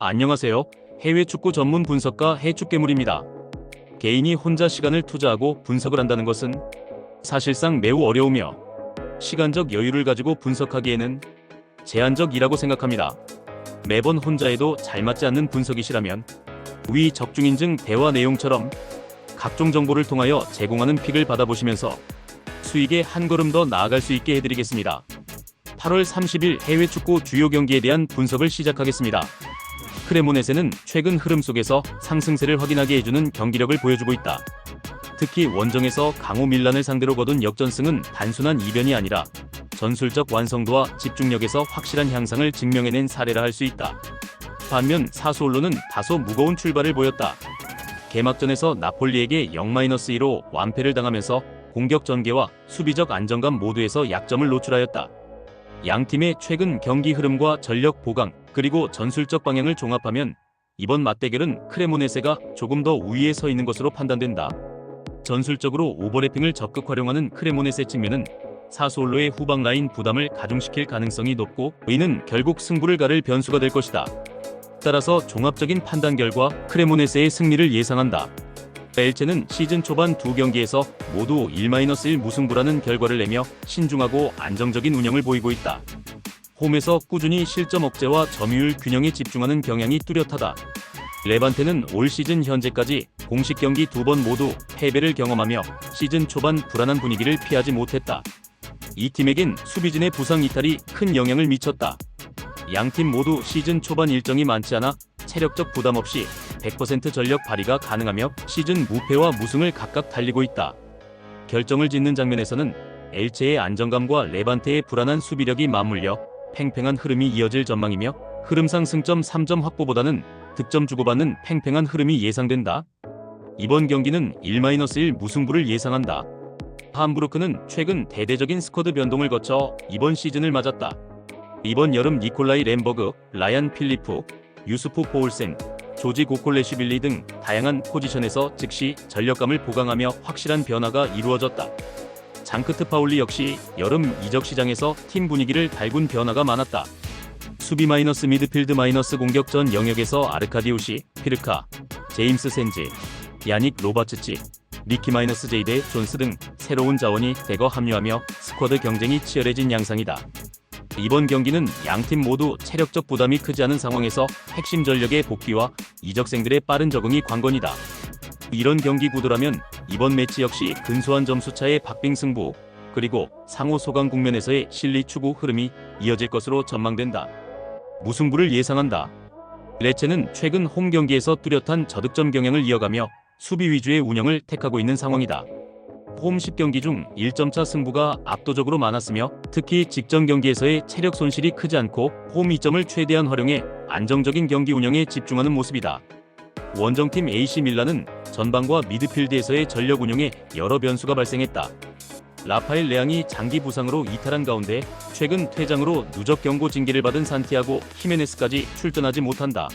안녕하세요. 해외 축구 전문 분석가 해축괴물입니다. 개인이 혼자 시간을 투자하고 분석을 한다는 것은 사실상 매우 어려우며 시간적 여유를 가지고 분석하기에는 제한적이라고 생각합니다. 매번 혼자 해도 잘 맞지 않는 분석이시라면 위 적중인증 대화 내용처럼 각종 정보를 통하여 제공하는 픽을 받아보시면서 수익에 한 걸음 더 나아갈 수 있게 해드리겠습니다. 8월 30일 해외 축구 주요 경기에 대한 분석을 시작하겠습니다. 크레모네세는 최근 흐름 속에서 상승세를 확인하게 해주는 경기력을 보여주고 있다. 특히 원정에서 강호 밀란을 상대로 거둔 역전승은 단순한 이변이 아니라 전술적 완성도와 집중력에서 확실한 향상을 증명해낸 사례라 할 수 있다. 반면 사수올로는 다소 무거운 출발을 보였다. 개막전에서 나폴리에게 0-2로 완패를 당하면서 공격 전개와 수비적 안정감 모두에서 약점을 노출하였다. 양팀의 최근 경기 흐름과 전력 보강, 그리고 전술적 방향을 종합하면 이번 맞대결은 크레모네세가 조금 더 우위에 서 있는 것으로 판단된다. 전술적으로 오버래핑을 적극 활용하는 크레모네세 측면은 사수올로의 후방 라인 부담을 가중시킬 가능성이 높고 이는 결국 승부를 가를 변수가 될 것이다. 따라서 종합적인 판단 결과 크레모네세의 승리를 예상한다. 엘체는 시즌 초반 두 경기에서 모두 1-1 무승부라는 결과를 내며 신중하고 안정적인 운영을 보이고 있다. 홈에서 꾸준히 실점 억제와 점유율 균형에 집중하는 경향이 뚜렷하다. 레반테는 올 시즌 현재까지 공식 경기 2번 모두 패배를 경험하며 시즌 초반 불안한 분위기를 피하지 못했다. 이 팀에겐 수비진의 부상 이탈이 큰 영향을 미쳤다. 양팀 모두 시즌 초반 일정이 많지 않아 체력적 부담 없이 100% 전력 발휘가 가능하며 시즌 무패와 무승을 각각 달리고 있다. 결정을 짓는 장면에서는 엘체의 안정감과 레반테의 불안한 수비력이 맞물려 팽팽한 흐름이 이어질 전망이며 흐름상 승점 3점 확보보다는 득점 주고받는 팽팽한 흐름이 예상된다. 이번 경기는 1-1 무승부를 예상한다. 함부르크는 최근 대대적인 스쿼드 변동을 거쳐 이번 시즌을 맞았다. 이번 여름 니콜라이 램버그, 라얀 필리프, 유스프 포울센, 조지 고콜레시빌리 등 다양한 포지션에서 즉시 전력감을 보강하며 확실한 변화가 이루어졌다. 장크트 파울리 역시 여름 이적 시장에서 팀 분위기를 달군 변화가 많았다. 수비 마이너스 미드필드 마이너스 공격 전 영역에서 아르카디우시, 피르카, 제임스 센지, 야닉 로바츠치, 리키 마이너스 제이데 존스 등 새로운 자원이 대거 합류하며 스쿼드 경쟁이 치열해진 양상이다. 이번 경기는 양팀 모두 체력적 부담이 크지 않은 상황에서 핵심 전력의 복귀와 이적생들의 빠른 적응이 관건이다. 이런 경기 구도라면 이번 매치 역시 근소한 점수차의 박빙 승부, 그리고 상호 소강 국면에서의 실리 추구 흐름이 이어질 것으로 전망된다. 무승부를 예상한다. 레체는 최근 홈 경기에서 뚜렷한 저득점 경향을 이어가며 수비 위주의 운영을 택하고 있는 상황이다. 홈 10경기 중 1점차 승부가 압도적으로 많았으며 특히 직전 경기에서의 체력 손실이 크지 않고 홈 이점을 최대한 활용해 안정적인 경기 운영에 집중하는 모습이다. 원정팀 AC 밀란은 전방과 미드필드에서의 전력 운영에 여러 변수가 발생했다. 라파엘 레앙이 장기 부상으로 이탈한 가운데 최근 퇴장으로 누적 경고 징계를 받은 산티아고 히메네스까지 출전하지 못한다.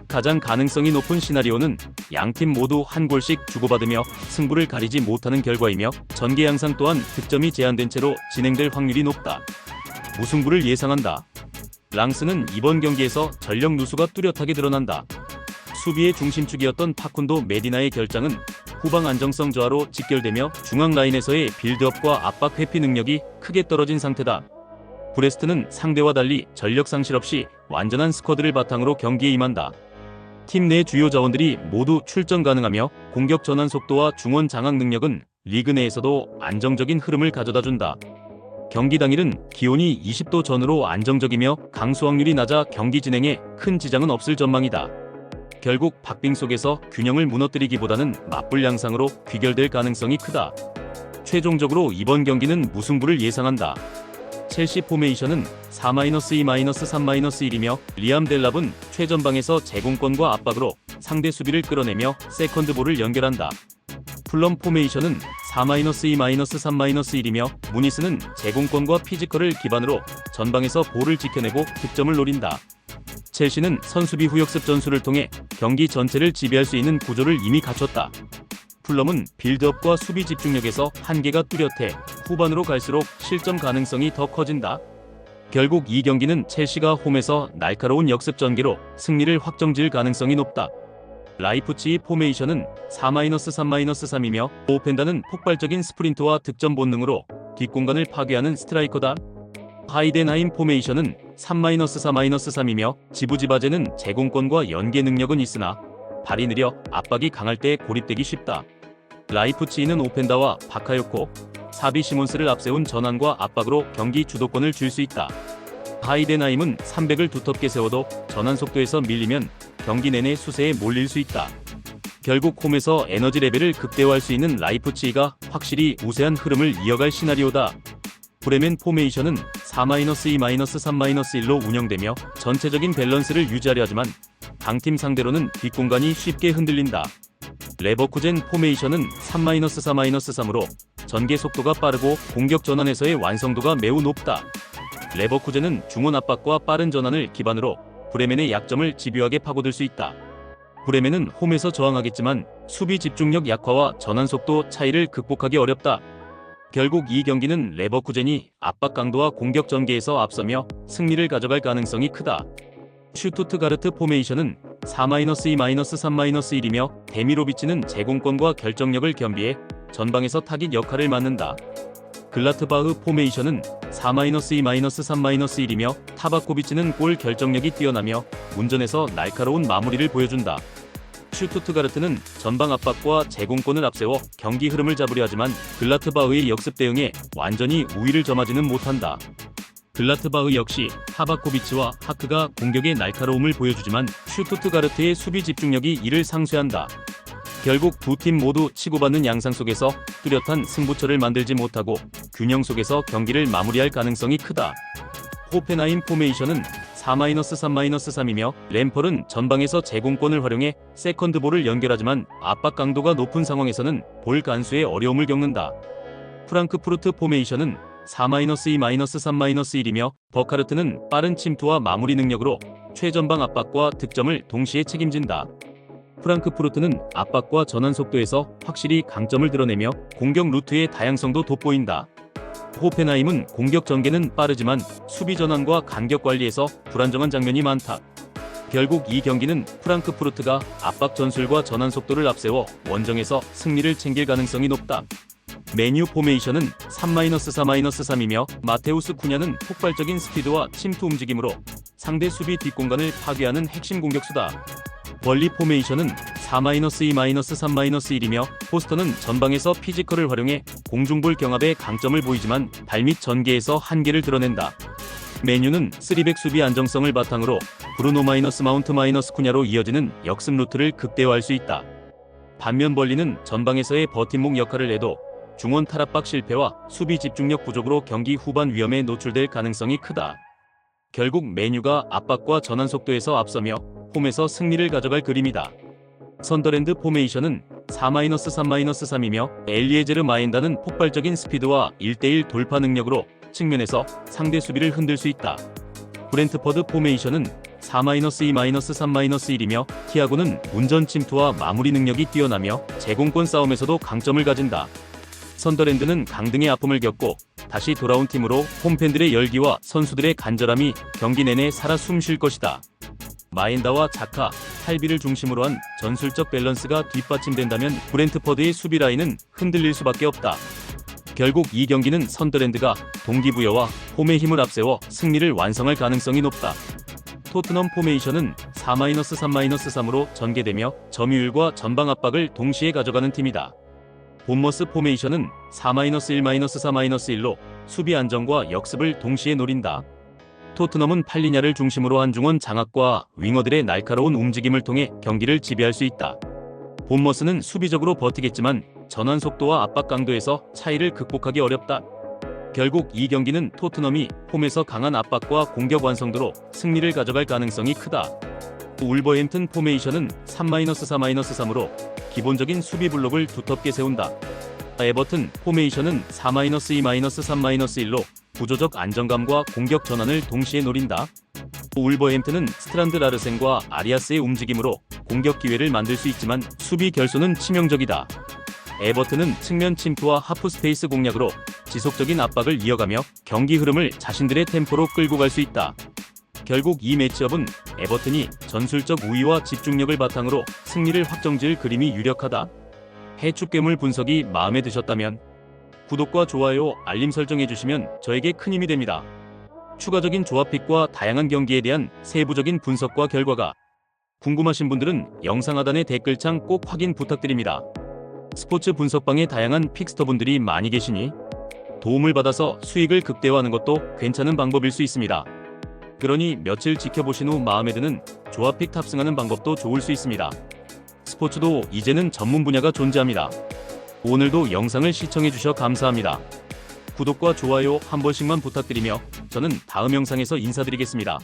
가장 가능성이 높은 시나리오는 양팀 모두 한 골씩 주고받으며 승부를 가리지 못하는 결과이며 전개 양상 또한 득점이 제한된 채로 진행될 확률이 높다. 무승부를 예상한다. 랑스는 이번 경기에서 전력 누수가 뚜렷하게 드러난다. 수비의 중심축이었던 파쿤도 메디나의 결장은 후방 안정성 저하로 직결되며 중앙 라인에서의 빌드업과 압박 회피 능력이 크게 떨어진 상태다. 브레스트는 상대와 달리 전력 상실 없이 완전한 스쿼드를 바탕으로 경기에 임한다. 팀 내 주요 자원들이 모두 출전 가능하며 공격 전환 속도와 중원 장악 능력은 리그 내에서도 안정적인 흐름을 가져다준다. 경기 당일은 기온이 20도 전후로 안정적이며 강수 확률이 낮아 경기 진행에 큰 지장은 없을 전망이다. 결국 박빙 속에서 균형을 무너뜨리기보다는 맞불 양상으로 귀결될 가능성이 크다. 최종적으로 이번 경기는 무승부를 예상한다. 첼시 포메이션은 4-2-3-1이며 리암 델랍은 최전방에서 제공권과 압박으로 상대 수비를 끌어내며 세컨드볼을 연결한다. 풀럼 포메이션은 4-2-3-1이며 무니스는 제공권과 피지컬을 기반으로 전방에서 볼을 지켜내고 득점을 노린다. 첼시는 선수비 후역습 전술을 통해 경기 전체를 지배할 수 있는 구조를 이미 갖췄다. 풀럼은 빌드업과 수비 집중력에서 한계가 뚜렷해 후반으로 갈수록 실점 가능성이 더 커진다. 결국 이 경기는 첼시가 홈에서 날카로운 역습 전개로 승리를 확정지을 가능성이 높다. 라이프치히 포메이션은 4-3-3-3이며 오펜다는 폭발적인 스프린트와 득점 본능으로 뒷공간을 파괴하는 스트라이커다. 하이덴하임 포메이션은 3-4-3이며 지부지바제는 제공권과 연계 능력은 있으나 발이 느려 압박이 강할 때 고립되기 쉽다. 라이프치히는 오펜다와 바카요코, 사비 시몬스를 앞세운 전환과 압박으로 경기 주도권을 줄 수 있다. 하이덴하임은 300을 두텁게 세워도 전환 속도에서 밀리면 경기 내내 수세에 몰릴 수 있다. 결국 홈에서 에너지 레벨을 극대화할 수 있는 라이프치히가 확실히 우세한 흐름을 이어갈 시나리오다. 브레멘 포메이션은 4-2-3-1로 운영되며 전체적인 밸런스를 유지하려 하지만 강팀 상대로는 뒷공간이 쉽게 흔들린다. 레버쿠젠 포메이션은 3-4-3으로 전개 속도가 빠르고 공격 전환에서의 완성도가 매우 높다. 레버쿠젠은 중원 압박과 빠른 전환을 기반으로 브레멘의 약점을 집요하게 파고들 수 있다. 브레멘은 홈에서 저항하겠지만 수비 집중력 약화와 전환 속도 차이를 극복하기 어렵다. 결국 이 경기는 레버쿠젠이 압박 강도와 공격 전개에서 앞서며 승리를 가져갈 가능성이 크다. 슈투트가르트 포메이션은 4-2-3-1이며 데미로비치는 제공권과 결정력을 겸비해 전방에서 타깃 역할을 맡는다. 글라트바흐 포메이션은 4-2-3-1이며 타바코비치는 골 결정력이 뛰어나며 문전에서 날카로운 마무리를 보여준다. 슈투트가르트는 전방 압박과 제공권을 앞세워 경기 흐름을 잡으려 하지만 글라트바흐의 역습 대응에 완전히 우위를 점하지는 못한다. 글라트바흐 역시 타바코비치와 하크가 공격의 날카로움을 보여주지만 슈투트가르트의 수비 집중력이 이를 상쇄한다. 결국 두 팀 모두 치고받는 양상 속에서 뚜렷한 승부처를 만들지 못하고 균형 속에서 경기를 마무리할 가능성이 크다. 호펜하임 포메이션은 4-3-3이며 램펄은 전방에서 제공권을 활용해 세컨드볼을 연결하지만 압박 강도가 높은 상황에서는 볼 간수에 어려움을 겪는다. 프랑크푸르트 포메이션은 4-2-3-1이며 버카르트는 빠른 침투와 마무리 능력으로 최전방 압박과 득점을 동시에 책임진다. 프랑크푸르트는 압박과 전환 속도에서 확실히 강점을 드러내며 공격 루트의 다양성도 돋보인다. 호펜하임은 공격 전개는 빠르지만 수비 전환과 간격 관리에서 불안정한 장면이 많다. 결국 이 경기는 프랑크푸르트가 압박 전술과 전환 속도를 앞세워 원정에서 승리를 챙길 가능성이 높다. 메뉴 포메이션은 3-4-3이며 마테우스 쿠냐는 폭발적인 스피드와 침투 움직임으로 상대 수비 뒷공간을 파괴하는 핵심 공격수다. 벌리 포메이션은 4-2-3-1이며 포스터는 전방에서 피지컬을 활용해 공중볼 경합의 강점을 보이지만 발밑 전개에서 한계를 드러낸다. 메뉴는 3백 수비 안정성을 바탕으로 브루노 마운트 쿠냐로 이어지는 역습 루트를 극대화할 수 있다. 반면 벌리는 전방에서의 버팀목 역할을 해도 중원 탈압박 실패와 수비 집중력 부족으로 경기 후반 위험에 노출될 가능성이 크다. 결국 메뉴가 압박과 전환 속도에서 앞서며 홈에서 승리를 가져갈 그림이다. 선더랜드 포메이션은 4-3-이며 엘리에제르 마엔다는 폭발적인 스피드와 1대1 돌파 능력으로 측면에서 상대 수비를 흔들 수 있다. 브렌트퍼드 포메이션은 4-3-이며 티아고는 운전 침투와 마무리 능력이 뛰어나며 제공권 싸움에서도 강점을 가진다. 선더랜드는 강등의 아픔을 겪고 다시 돌아온 팀으로 홈팬들의 열기와 선수들의 간절함이 경기 내내 살아 숨쉴 것이다. 마엔다와 자카, 탈비를 중심으로 한 전술적 밸런스가 뒷받침된다면 브렌트퍼드의 수비 라인은 흔들릴 수밖에 없다. 결국 이 경기는 선더랜드가 동기부여와 홈의 힘을 앞세워 승리를 완성할 가능성이 높다. 토트넘 포메이션은 4-3-3으로 전개되며 점유율과 전방 압박을 동시에 가져가는 팀이다. 본머스 포메이션은 4-1-3-1로 수비 안정과 역습을 동시에 노린다. 토트넘은 팔리냐를 중심으로 한 중원 장악과 윙어들의 날카로운 움직임을 통해 경기를 지배할 수 있다. 본머스는 수비적으로 버티겠지만 전환 속도와 압박 강도에서 차이를 극복하기 어렵다. 결국 이 경기는 토트넘이 홈에서 강한 압박과 공격 완성도로 승리를 가져갈 가능성이 크다. 울버햄튼 포메이션은 3-3-3으로 기본적인 수비 블록을 두텁게 세운다. 에버튼 포메이션은 4-2-3-1로 구조적 안정감과 공격 전환을 동시에 노린다. 울버햄튼은 스트란드 라르센과 아리아스의 움직임으로 공격 기회를 만들 수 있지만 수비 결손은 치명적이다. 에버튼은 측면 침투와 하프스페이스 공략으로 지속적인 압박을 이어가며 경기 흐름을 자신들의 템포로 끌고 갈 수 있다. 결국 이 매치업은 에버튼이 전술적 우위와 집중력을 바탕으로 승리를 확정지을 그림이 유력하다. 해축괴물 분석이 마음에 드셨다면 구독과 좋아요, 알림 설정해주시면 저에게 큰 힘이 됩니다. 추가적인 조합픽과 다양한 경기에 대한 세부적인 분석과 결과가 궁금하신 분들은 영상 하단의 댓글창 꼭 확인 부탁드립니다. 스포츠 분석방에 다양한 픽스터분들이 많이 계시니 도움을 받아서 수익을 극대화하는 것도 괜찮은 방법일 수 있습니다. 그러니 며칠 지켜보신 후 마음에 드는 조합픽 탑승하는 방법도 좋을 수 있습니다. 스포츠도 이제는 전문 분야가 존재합니다. 오늘도 영상을 시청해주셔 감사합니다. 구독과 좋아요 한 번씩만 부탁드리며 저는 다음 영상에서 인사드리겠습니다.